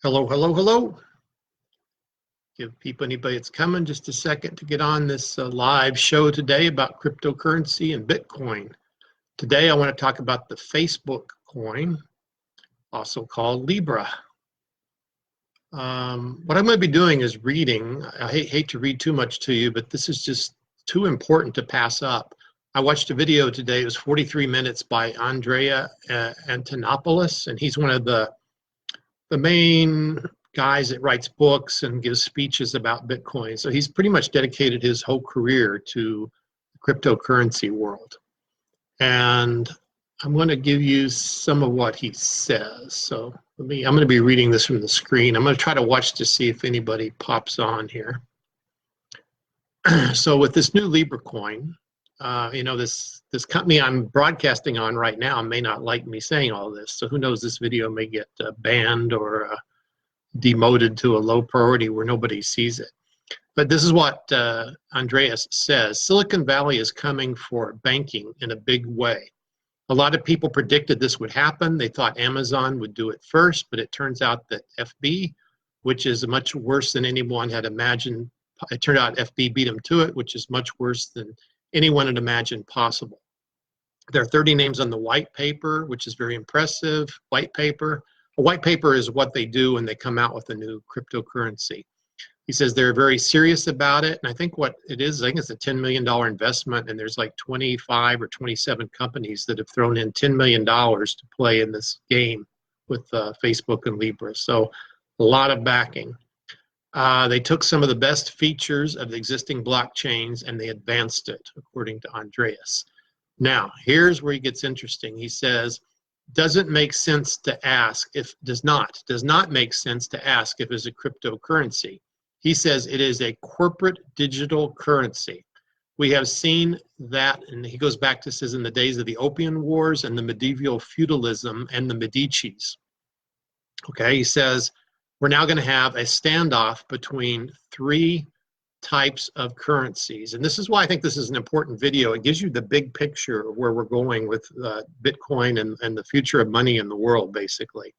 Hello, hello, hello. Give people, anybody that's coming, just a second to get on this live show today about cryptocurrency and Bitcoin. Today, I want to talk about the Facebook coin, also called Libra. What I'm going to be doing is reading. I hate to read too much to you, but this is just too important to pass up. I watched a video today. It was 43 minutes by Andrea Antonopoulos, and he's one of the main guys that writes books and gives speeches about Bitcoin. So he's pretty much dedicated his whole career to the cryptocurrency world. And I'm going to give you some of what he says. So I'm going to be reading this from the screen. I'm going to try to watch to see if anybody pops on here. So with this new Libra coin, this company I'm broadcasting on right now may not like me saying all this. So who knows, this video may get banned or demoted to a low priority where nobody sees it. But this is what Andreas says. Silicon Valley is coming for banking in a big way. A lot of people predicted this would happen. They thought Amazon would do it first, but it turns out that FB, which is much worse than anyone had imagined, it turned out FB beat them to it, which is much worse than anyone had imagined possible. There are 30 names on the white paper, which is very impressive. White paper. A white paper is what they do when they come out with a new cryptocurrency. He says they're very serious about it, and I think what it is, I think it's a $10 million investment, and there's like 25 or 27 companies that have thrown in $10 million to play in this game with Facebook and Libra. So a lot of backing. They took some of the best features of the existing blockchains and they advanced it, according to Andreas. Now, here's where he gets interesting. He says, doesn't make sense to ask if, does not make sense to ask if it's a cryptocurrency. He says it is a corporate digital currency. We have seen that, and he goes back to, says, in the days of the Opium Wars and the medieval feudalism and the Medicis. Okay, he says, we're now going to have a standoff between three types of currencies. And this is why I think this is an important video. It gives you the big picture of where we're going with Bitcoin and the future of money in the world, basically.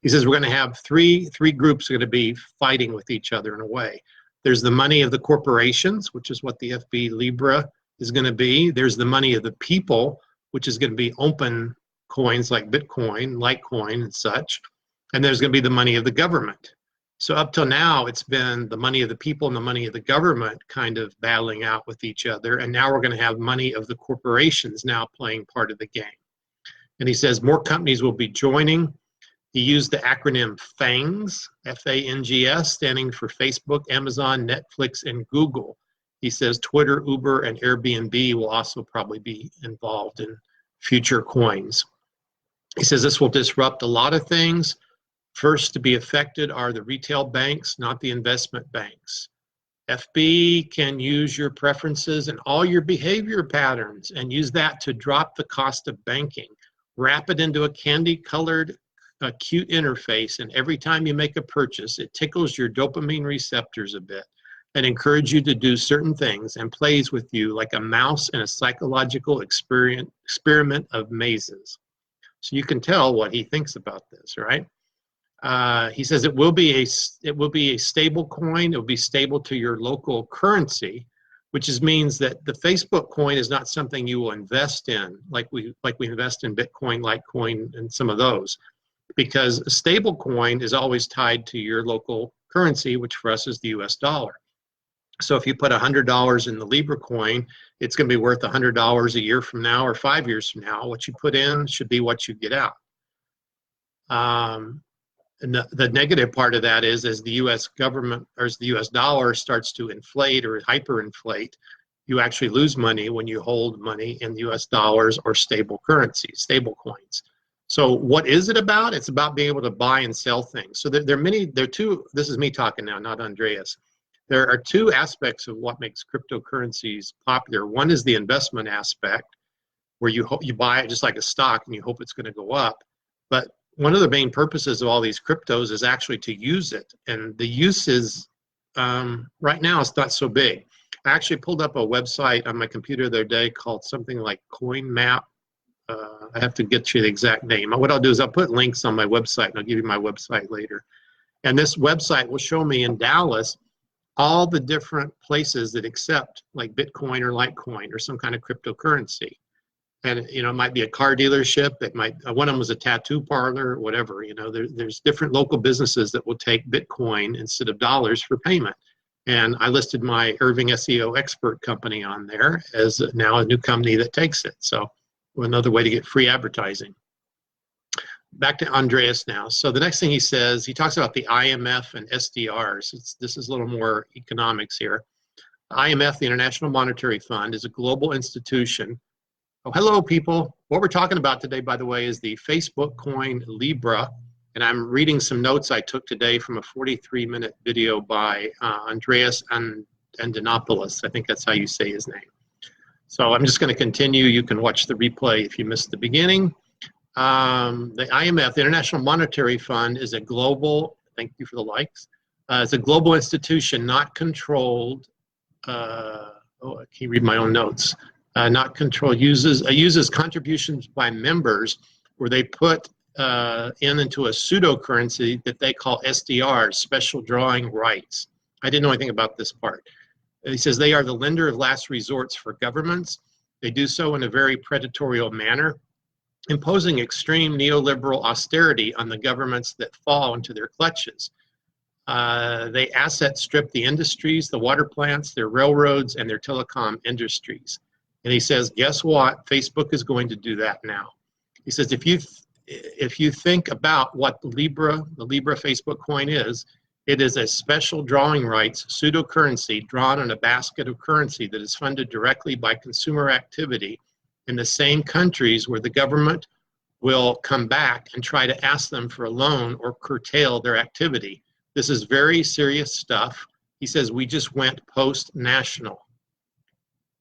He says we're going to have three groups are going to be fighting with each other in a way. There's the money of the corporations, which is what the FB Libra is going to be. There's the money of the people, which is going to be open coins like Bitcoin, Litecoin, and such. And there's going to be the money of the government. So up till now, it's been the money of the people and the money of the government kind of battling out with each other. And now we're going to have money of the corporations now playing part of the game. And he says more companies will be joining. He used the acronym FANGS, F-A-N-G-S, standing for Facebook, Amazon, Netflix, and Google. He says Twitter, Uber, and Airbnb will also probably be involved in future coins. He says this will disrupt a lot of things. First to be affected are the retail banks, not the investment banks. FB can use your preferences and all your behavior patterns and use that to drop the cost of banking. Wrap it into a candy-colored, cute interface, and every time you make a purchase, it tickles your dopamine receptors a bit and encourages you to do certain things and plays with you like a mouse in a psychological experiment of mazes. So you can tell what he thinks about this, right? He says it will be a stable coin. It will be stable to your local currency, which means that the Facebook coin is not something you will invest in like we invest in Bitcoin, Litecoin, and some of those, because a stable coin is always tied to your local currency, which for us is the US dollar. So if you put $100 in the Libra coin, it's going to be worth $100 a year from now or 5 years from now. What you put in should be what you get out. And the negative part of that is as the U.S. government or as the U.S. dollar starts to inflate or hyperinflate, you actually lose money when you hold money in U.S. dollars or stable currencies, stable coins. So what is it about? It's about being able to buy and sell things. So there are two, this is me talking now, not Andreas. There are two aspects of what makes cryptocurrencies popular. One is the investment aspect, where you buy it just like a stock and you hope it's going to go up. But one of the main purposes of all these cryptos is actually to use it. And the use is, right now, it's not so big. I actually pulled up a website on my computer the other day called something like Coin Map. I have to get you the exact name. What I'll do is I'll put links on my website, and I'll give you my website later. And this website will show me in Dallas all the different places that accept like Bitcoin or Litecoin or some kind of cryptocurrency. And it might be a car dealership. It might one of them was a tattoo parlor, whatever. There's different local businesses that will take Bitcoin instead of dollars for payment. And I listed my Irving SEO Expert company on there as now a new company that takes it. So another way to get free advertising. Back to Andreas now. So the next thing he says, he talks about the IMF and SDRs. This is a little more economics here. IMF, the International Monetary Fund, is a global institution. Oh, hello, people. What we're talking about today, by the way, is the Facebook coin Libra. And I'm reading some notes I took today from a 43-minute video by Andreas Antonopoulos. I think that's how you say his name. So I'm just going to continue. You can watch the replay if you missed the beginning. The IMF, the International Monetary Fund, is a global, thank you for the likes, it's a global institution not controlled, I can't read my own notes, not controlled, uses contributions by members where they put into a pseudocurrency that they call SDRs, special drawing rights. I didn't know anything about this part. He says they are the lender of last resorts for governments. They do so in a very predatory manner, imposing extreme neoliberal austerity on the governments that fall into their clutches. They asset strip the industries, the water plants, their railroads, and their telecom industries. And he says, guess what? Facebook is going to do that now. He says, if you think about what the Libra Facebook coin is, it is a special drawing rights pseudocurrency drawn on a basket of currency that is funded directly by consumer activity in the same countries where the government will come back and try to ask them for a loan or curtail their activity. This is very serious stuff. He says, we just went post-national.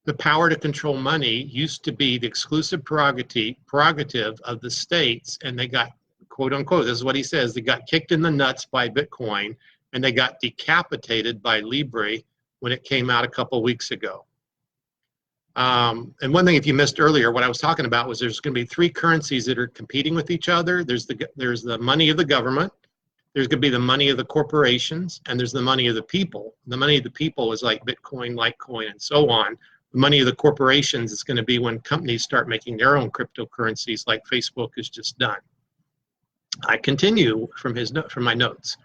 The power to control money used to be the exclusive prerogative of the states, and they got, quote unquote, this is what he says, they got kicked in the nuts by Bitcoin, and they got decapitated by Libra when it came out a couple weeks ago. And one thing, if you missed earlier, what I was talking about was there's going to be three currencies that are competing with each other. There's the money of the government, there's going to be the money of the corporations, and there's the money of the people. The money of the people is like Bitcoin, Litecoin, and so on. The money of the corporations is going to be when companies start making their own cryptocurrencies like Facebook has just done. I continue from my notes.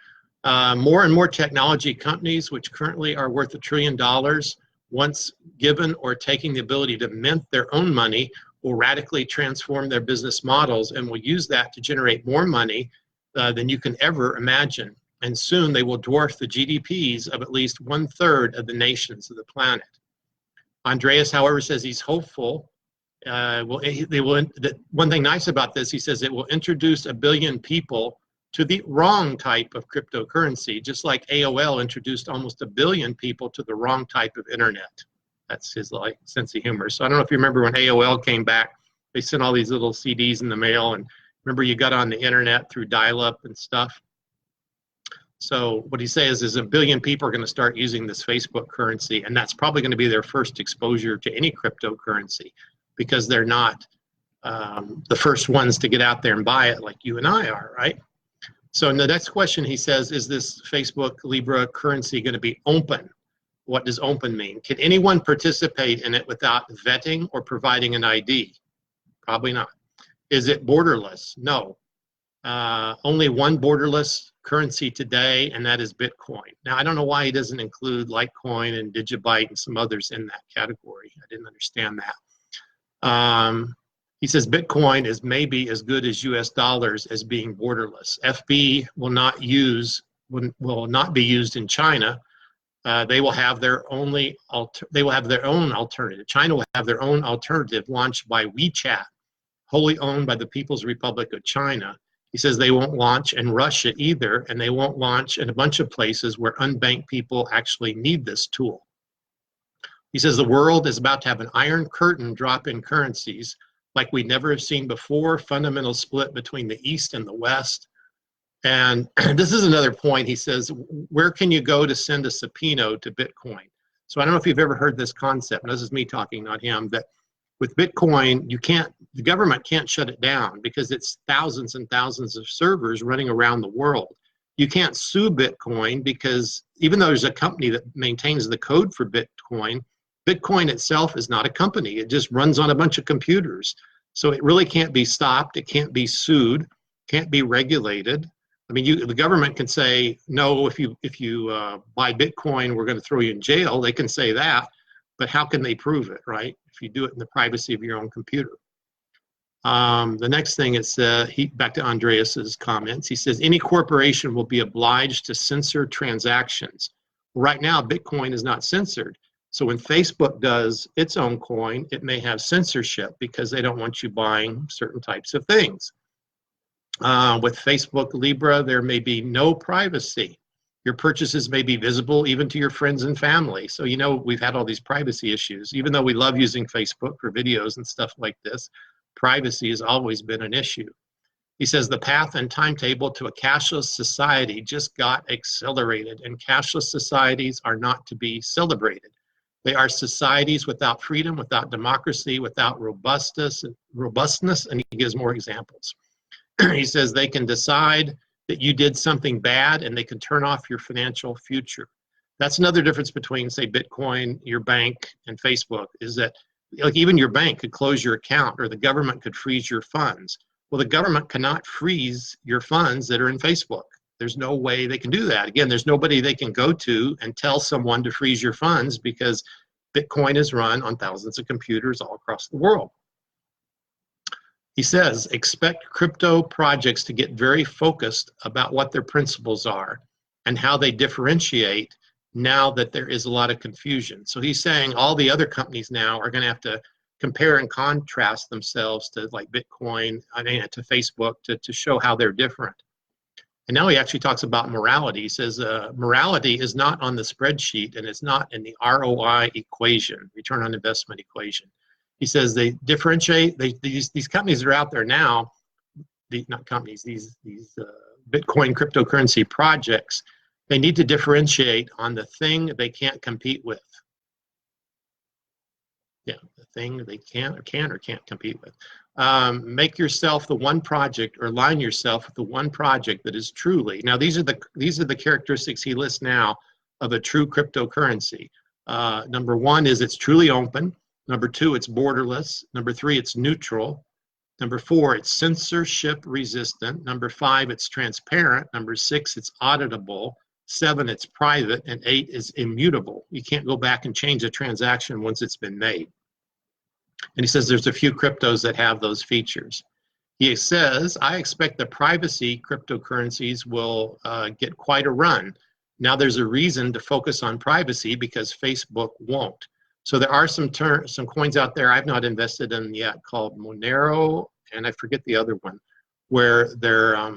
More and more technology companies, which currently are worth $1 trillion, once given or taking the ability to mint their own money, will radically transform their business models and will use that to generate more money than you can ever imagine. And soon they will dwarf the GDPs of at least 1/3 of the nations of the planet. Andreas, however, says he's hopeful. One thing nice about this, he says it will introduce 1 billion people to the wrong type of cryptocurrency, just like AOL introduced almost 1 billion people to the wrong type of internet. That's his sense of humor. So I don't know if you remember when AOL came back, they sent all these little CDs in the mail, and remember you got on the internet through dial-up and stuff. So what he says is 1 billion people are going to start using this Facebook currency, and that's probably going to be their first exposure to any cryptocurrency because they're not the first ones to get out there and buy it like you and I are, right? So in the next question, he says, is this Facebook Libra currency going to be open? What does open mean? Can anyone participate in it without vetting or providing an ID? Probably not. Is it borderless? No. Only one borderless currency today, and that is Bitcoin. Now, I don't know why he doesn't include Litecoin and Digibyte and some others in that category. I didn't understand that. He says Bitcoin is maybe as good as US dollars as being borderless. FB will not be used in China. They will have their own alternative. China will have their own alternative launched by WeChat, wholly owned by the People's Republic of China. He says they won't launch in Russia either, and they won't launch in a bunch of places where unbanked people actually need this tool. He says the world is about to have an iron curtain drop in currencies like we never have seen before, fundamental split between the East and the West. And this is another point. He says, where can you go to send a subpoena to Bitcoin? So I don't know if you've ever heard this concept, and this is me talking, not him, that with Bitcoin, the government can't shut it down because it's thousands and thousands of servers running around the world. You can't sue Bitcoin because even though there's a company that maintains the code for Bitcoin, Bitcoin itself is not a company. It just runs on a bunch of computers. So it really can't be stopped. It can't be sued, can't be regulated. I mean, the government can say, no, if you buy Bitcoin, we're going to throw you in jail. They can say that, but how can they prove it, right? If you do it in the privacy of your own computer. The next thing is back to Andreas's comments. He says any corporation will be obliged to censor transactions. Right now, Bitcoin is not censored. So when Facebook does its own coin, it may have censorship because they don't want you buying certain types of things. With Facebook Libra, there may be no privacy. Your purchases may be visible even to your friends and family. So, we've had all these privacy issues. Even though we love using Facebook for videos and stuff like this, privacy has always been an issue. He says the path and timetable to a cashless society just got accelerated, and cashless societies are not to be celebrated. They are societies without freedom, without democracy, without robustness, and he gives more examples. He says they can decide that you did something bad and they can turn off your financial future. That's another difference between, say, Bitcoin, your bank, and Facebook, is that even your bank could close your account or the government could freeze your funds. Well, the government cannot freeze your funds that are in Facebook. There's no way they can do that. Again, there's nobody they can go to and tell someone to freeze your funds because Bitcoin is run on thousands of computers all across the world. He says, expect crypto projects to get very focused about what their principles are and how they differentiate now that there is a lot of confusion. So he's saying all the other companies now are going to have to compare and contrast themselves to like Bitcoin, to Facebook to show how they're different. And now he actually talks about morality. He says morality is not on the spreadsheet and it's not in the ROI equation, return on investment equation. He says they differentiate, these companies that are out there now, these Bitcoin cryptocurrency projects, they need to differentiate on the thing they can't compete with. Yeah, the thing they can or can't compete with. Make yourself the one project or align yourself with the one project that is truly, now these are the characteristics he lists now of a true cryptocurrency. Number one is it's truly open. Number two, it's borderless. Number three, it's neutral. Number four, it's censorship resistant. Number five, it's transparent. Number six, it's auditable. 7, it's private. And 8 is immutable. You can't go back and change a transaction once it's been made. And he says there's a few cryptos that have those features. He says, I expect the privacy cryptocurrencies will get quite a run. Now there's a reason to focus on privacy because Facebook won't. So there are some coins out there I've not invested in yet called Monero, and I forget the other one, where they're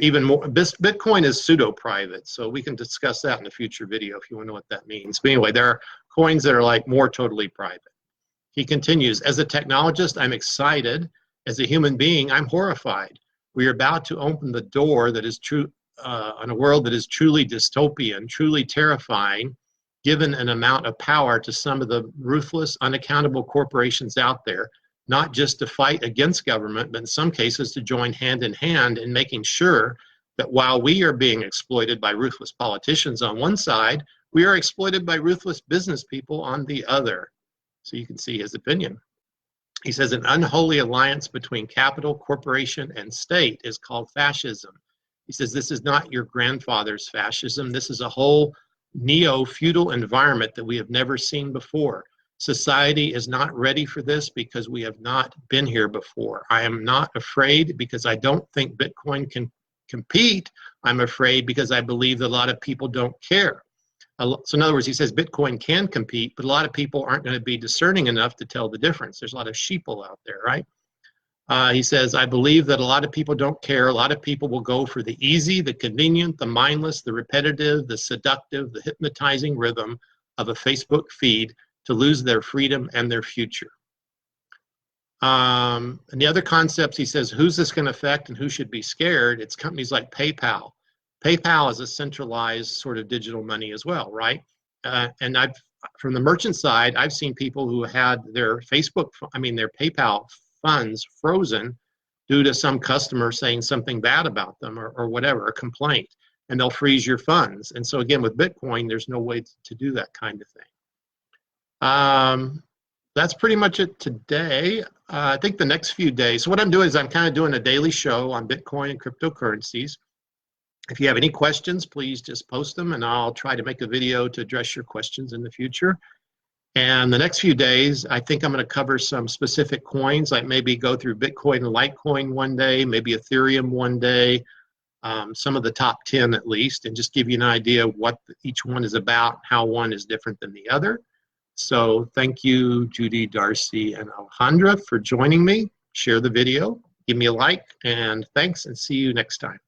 even more. Bitcoin is pseudo-private, so we can discuss that in a future video if you want to know what that means. But anyway, there are coins that are like more totally private. He continues, as a technologist, I'm excited. As a human being, I'm horrified. We are about to open the door that is true on a world that is truly dystopian, truly terrifying, given an amount of power to some of the ruthless, unaccountable corporations out there, not just to fight against government, but in some cases to join hand in hand in making sure that while we are being exploited by ruthless politicians on one side, we are exploited by ruthless business people on the other. So you can see his opinion. He says an unholy alliance between capital, corporation, and state is called fascism. He says this is not your grandfather's fascism. This is a whole neo-feudal environment that we have never seen before. Society is not ready for this because we have not been here before. I am not afraid because I don't think Bitcoin can compete. I'm afraid because I believe that a lot of people don't care. So in other words, he says Bitcoin can compete, but a lot of people aren't going to be discerning enough to tell the difference. There's a lot of sheeple out there, right? He says, I believe that a lot of people don't care. A lot of people will go for the easy, the convenient, the mindless, the repetitive, the seductive, the hypnotizing rhythm of a Facebook feed to lose their freedom and their future. And the other concepts, he says, who's this going to affect and who should be scared? It's companies like PayPal. PayPal is a centralized sort of digital money as well, right? And from the merchant side, I've seen people who had their PayPal funds frozen due to some customer saying something bad about them or whatever, a complaint. and they'll freeze your funds. And so again, with Bitcoin, there's no way to do that kind of thing. That's pretty much it today. I think the next few days, so what I'm doing is I'm kind of doing a daily show on Bitcoin and cryptocurrencies. If you have any questions, please just post them, and I'll try to make a video to address your questions in the future. And the next few days, I think I'm going to cover some specific coins, like maybe go through Bitcoin and Litecoin one day, maybe Ethereum one day, some of the top 10 at least, and just give you an idea of what each one is about, how one is different than the other. So thank you, Judy, Darcy, and Alejandra for joining me. Share the video, give me a like, and thanks, and see you next time.